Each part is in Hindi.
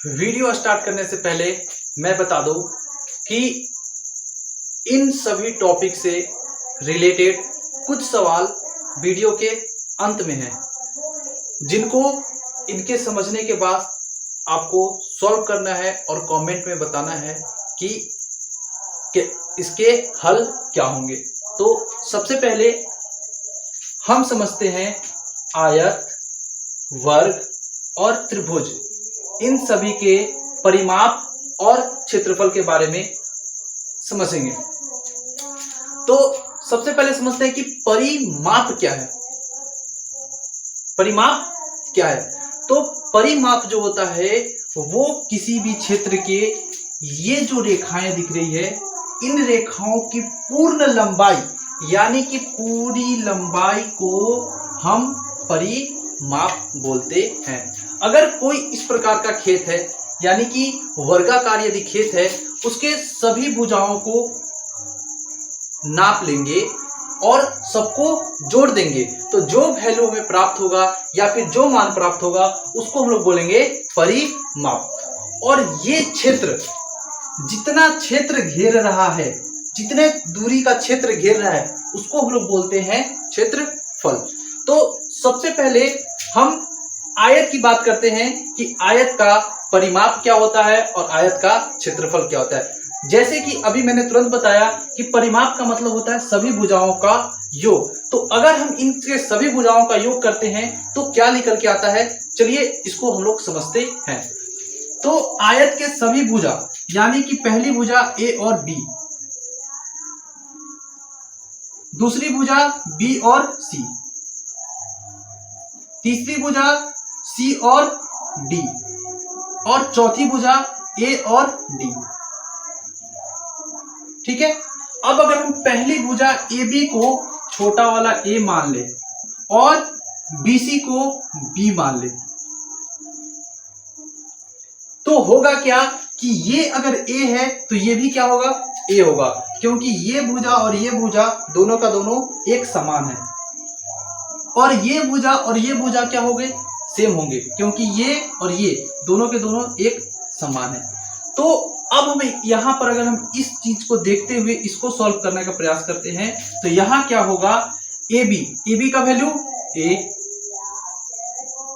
वीडियो स्टार्ट करने से पहले मैं बता दूं कि इन सभी टॉपिक से रिलेटेड कुछ सवाल वीडियो के अंत में हैं, जिनको इनके समझने के बाद आपको सॉल्व करना है और कमेंट में बताना है कि इसके हल क्या होंगे। तो सबसे पहले हम समझते हैं आयत, वर्ग और त्रिभुज, इन सभी के परिमाप और क्षेत्रफल के बारे में समझेंगे। तो सबसे पहले समझते हैं कि परिमाप क्या है। परिमाप क्या है? तो परिमाप जो होता है वो किसी भी क्षेत्र के ये जो रेखाएं दिख रही है, इन रेखाओं की पूर्ण लंबाई यानी कि पूरी लंबाई को हम परिमाप बोलते हैं। अगर कोई इस प्रकार का खेत है यानी कि वर्गाकार यदि खेत है, उसके सभी भुजाओं को नाप लेंगे और सबको जोड़ देंगे, तो जो वैल्यू हमें प्राप्त होगा या फिर जो मान प्राप्त होगा उसको हम लोग बोलेंगे परिमाप। और ये क्षेत्र, जितना क्षेत्र घेर रहा है, जितने दूरी का क्षेत्र घेर रहा है, उसको हम लोग बोलते हैं क्षेत्रफल। तो सबसे पहले हम आयत की बात करते हैं कि आयत का परिमाप क्या होता है और आयत का क्षेत्रफल क्या होता है। जैसे कि अभी मैंने तुरंत बताया कि परिमाप का मतलब होता है सभी भुजाओं का योग। तो अगर हम इनके सभी भुजाओं का योग करते हैं तो क्या निकल के आता है, चलिए इसको हम लोग समझते हैं। तो आयत के सभी भुजा यानी कि पहली भुजा ए और बी, दूसरी भुजा बी और सी, तीसरी भुजा सी और डी, और चौथी भुजा ए और डी। ठीक है। अब अगर हम पहली भुजा ए बी को छोटा वाला ए मान ले और बी सी को बी मान ले, तो होगा क्या कि ये अगर ए है तो ये भी क्या होगा, ए होगा, क्योंकि ये भुजा और ये भुजा दोनों का दोनों एक समान है। और ये भुजा और ये भुजा क्या हो गए, सेम होंगे, क्योंकि ये और ये दोनों के दोनों एक समान है। तो अब हमें यहां पर अगर हम इस चीज को देखते हुए इसको सॉल्व करने का प्रयास करते हैं तो यहां क्या होगा, ए बी का वैल्यू ए,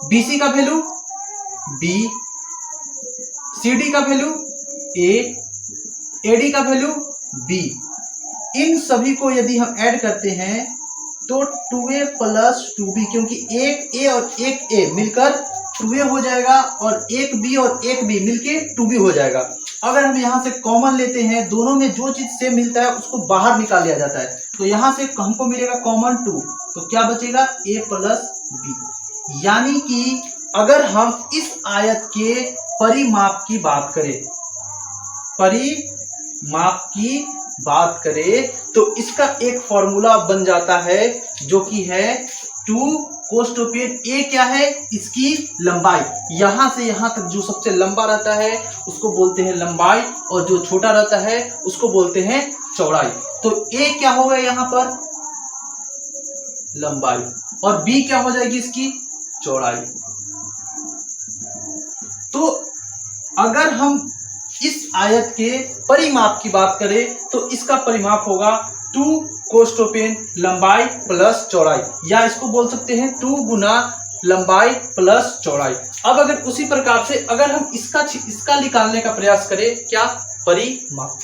बी सी का वैल्यू बी, सी डी का वैल्यू ए डी का वैल्यू बी। इन सभी को यदि हम ऐड करते हैं तो 2a प्लस 2b, क्योंकि एक ए और एक ए मिलकर 2a हो जाएगा और एक b और एक b मिलके 2b हो जाएगा। अगर हम यहां से कॉमन लेते हैं, दोनों में जो चीज सेम मिलता है उसको बाहर निकाल लिया जाता है, तो यहां से हमको मिलेगा कॉमन 2, तो क्या बचेगा a प्लस b। यानी कि अगर हम इस आयत के परिमाप की बात करें, तो इसका एक फॉर्मूला बन जाता है जो कि है 2 कोस्टोपेन ए क्या है, इसकी लंबाई, यहां से यहां तक जो सबसे लंबा रहता है उसको बोलते हैं लंबाई, और जो छोटा रहता है उसको बोलते हैं चौड़ाई। तो ए क्या होगा यहां पर, लंबाई, और बी क्या हो जाएगी, इसकी चौड़ाई। तो अगर हम इस आयत के परिमाप की बात करें तो इसका परिमाप होगा 2 कोस्टोपेन लंबाई प्लस चौड़ाई, या इसको बोल सकते हैं 2 गुना लंबाई प्लस चौड़ाई। अब अगर उसी प्रकार से अगर हम इसका निकालने का प्रयास करें, क्या, परिमाप,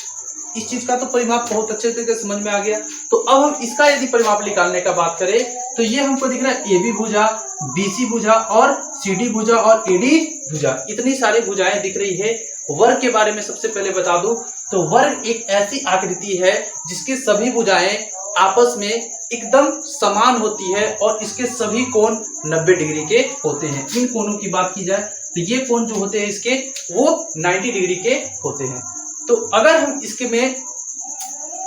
इस चीज का तो परिमाप बहुत अच्छे तरीके से समझ में आ गया। तो अब हम इसका यदि परिमाप निकालने का बात करें तो ये हमको दिख रहा है ए बी भुजा, बी सी भुजा और सी डी भुजा और ए डी भुजा, इतनी सारी भुजाएं दिख रही है। वर्ग के बारे में सबसे पहले बता दूं तो वर्ग एक ऐसी आकृति है जिसके सभी भुजाएं आपस में एकदम समान होती है और इसके सभी कोण 90 डिग्री के होते हैं। इन कोणों की बात की जाए तो ये कोण जो होते हैं इसके वो 90 डिग्री के होते हैं। तो अगर हम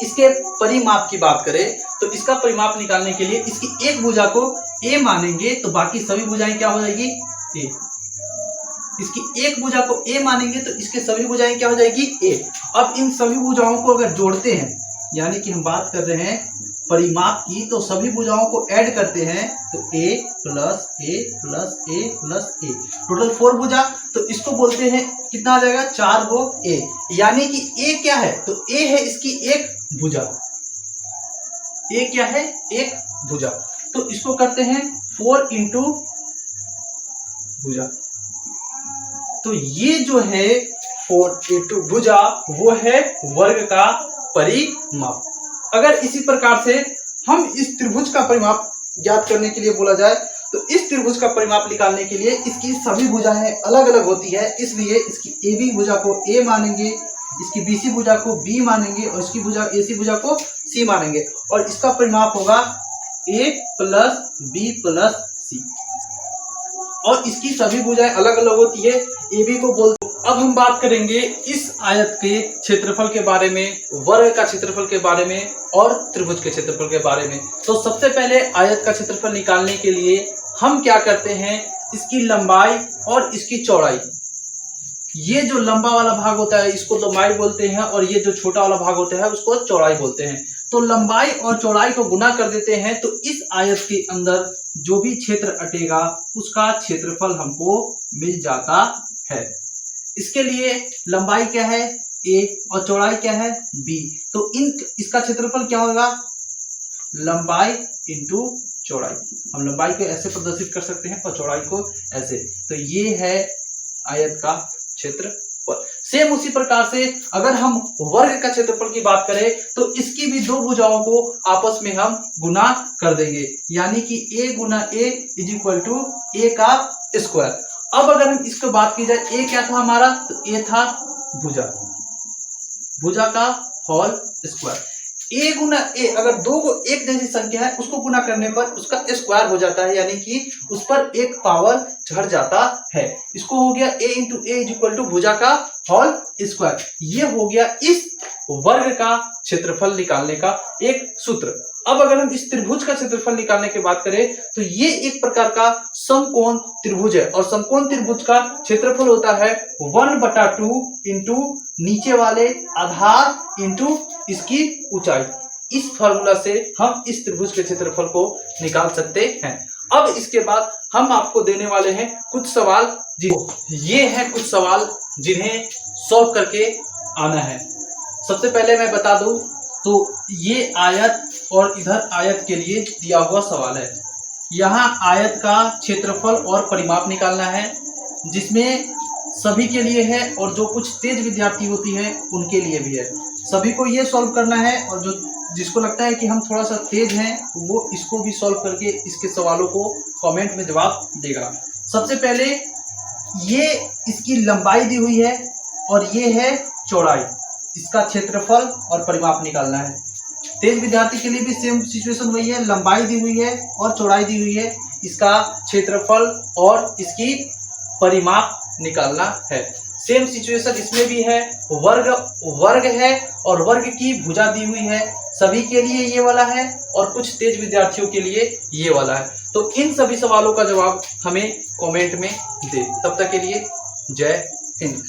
इसके परिमाप की बात करें तो इसका परिमाप निकालने के लिए इसकी एक भुजा को ए मानेंगे तो बाकी सभी भुजाएं क्या हो जाएगी, ए। इसकी एक भुजा को ए मानेंगे तो इसके सभी भुजाएं क्या हो जाएगी, ए। अब इन सभी भुजाओं को अगर जोड़ते हैं, यानी कि हम बात कर रहे हैं परिमाप की, तो सभी भुजाओं को ऐड करते हैं तो a plus A plus A plus A, total 4 भुजा। तो इसको बोलते हैं, कितना आ जाएगा, 4 गो a, यानी कि a क्या है, तो a है इसकी एक भुजा, a क्या है, एक भुजा। तो इसको करते हैं 4 इंटू भुजा। तो ये जो है 4 इंटू भुजा वो है वर्ग का परिमाप। अगर इसी प्रकार से हम इस त्रिभुज का परिमाप ज्ञात करने के लिए बोला जाए, तो इस त्रिभुज का परिमाप निकालने के लिए इसकी सभी भुजाएं अलग अलग होती है, इसलिए इसकी AB भुजा को A मानेंगे, इसकी BC भुजा को B मानेंगे और इसकी भुजा AC भुजा को C मानेंगे, और इसका परिमाप होगा A plus B plus C, और इसकी सभी भुजाएं अलग अलग होती है, AB को बोलते। अब हम बात करेंगे इस आयत के क्षेत्रफल के बारे में, वर्ग का क्षेत्रफल के बारे में और त्रिभुज के क्षेत्रफल के बारे में। तो सबसे पहले आयत का क्षेत्रफल निकालने के लिए हम क्या करते हैं, इसकी लंबाई और इसकी चौड़ाई, ये जो लंबा वाला भाग होता है इसको लंबाई बोलते हैं, और ये जो छोटा वाला भाग होता है उसको चौड़ाई बोलते हैं। तो लंबाई और चौड़ाई को गुना कर देते हैं, तो इस आयत के अंदर जो भी क्षेत्र अटेगा उसका क्षेत्रफल हमको मिल जाता है। इसके लिए लंबाई क्या है, a, और चौड़ाई क्या है, b। तो इसका क्षेत्रफल क्या होगा, लंबाई इंटू चौड़ाई। हम लंबाई को ऐसे प्रदर्शित कर सकते हैं और चौड़ाई को ऐसे। तो ये है आयत का क्षेत्रफल। सेम उसी प्रकार से अगर हम वर्ग का क्षेत्रफल की बात करें, तो इसकी भी 2 भुजाओं को आपस में हम गुना कर देंगे, यानी कि a गुना a is equal to a का स्क्वायर। अब अगर हम इसको बात की जाए, a क्या था हमारा, तो a था भुजा, भुजा का होल स्क्वायर। a गुना a, अगर 2 को एक जैसी संख्या है उसको गुना करने पर उसका स्क्वायर हो जाता है, यानी कि उस पर एक पावर चढ़ जाता है। इसको हो गया a into a is equal to भुजा का होल स्क्वायर। ये हो गया इस वर्ग का क्षेत्रफल निकालने का एक सूत्र। अब अगर हम इस त्रिभुज का क्षेत्रफल निकालने की बात करें, तो ये एक प्रकार का समकोण त्रिभुज है, और समकोण त्रिभुज का क्षेत्रफल होता है 1/2 इंटू नीचे वाले आधार इंटू इसकी ऊंचाई। इस फॉर्मूला से हम इस त्रिभुज के क्षेत्रफल को निकाल सकते हैं। अब इसके बाद हम आपको देने वाले हैं कुछ सवाल, ये हैं कुछ सवाल जिन्हें सॉल्व करके आना है। सबसे पहले मैं बता दूं, तो ये आयत और इधर आयत के लिए दिया हुआ सवाल है। यहाँ आयत का क्षेत्रफल और परिमाप निकालना है, जिसमें सभी के लिए है और जो कुछ तेज विद्यार्थी होती है उनके लिए भी है। सभी को ये सॉल्व करना है, और जिसको लगता है कि हम थोड़ा सा तेज हैं वो इसको भी सॉल्व करके इसके सवालों को कमेंट में जवाब देगा। सबसे पहले ये इसकी लंबाई दी हुई है और ये है चौड़ाई, इसका क्षेत्रफल और परिमाप निकालना है। तेज विद्यार्थी के लिए भी सेम सिचुएशन वही है, लंबाई दी हुई है और चौड़ाई दी हुई है, इसका क्षेत्रफल और इसकी परिमाप निकालना है। सेम सिचुएशन इसमें भी है, वर्ग है और वर्ग की भुजा दी हुई है। सभी के लिए ये वाला है और कुछ तेज विद्यार्थियों के लिए ये वाला है। तो इन सभी सवालों का जवाब हमें कमेंट में दे। तब तक के लिए जय हिंद।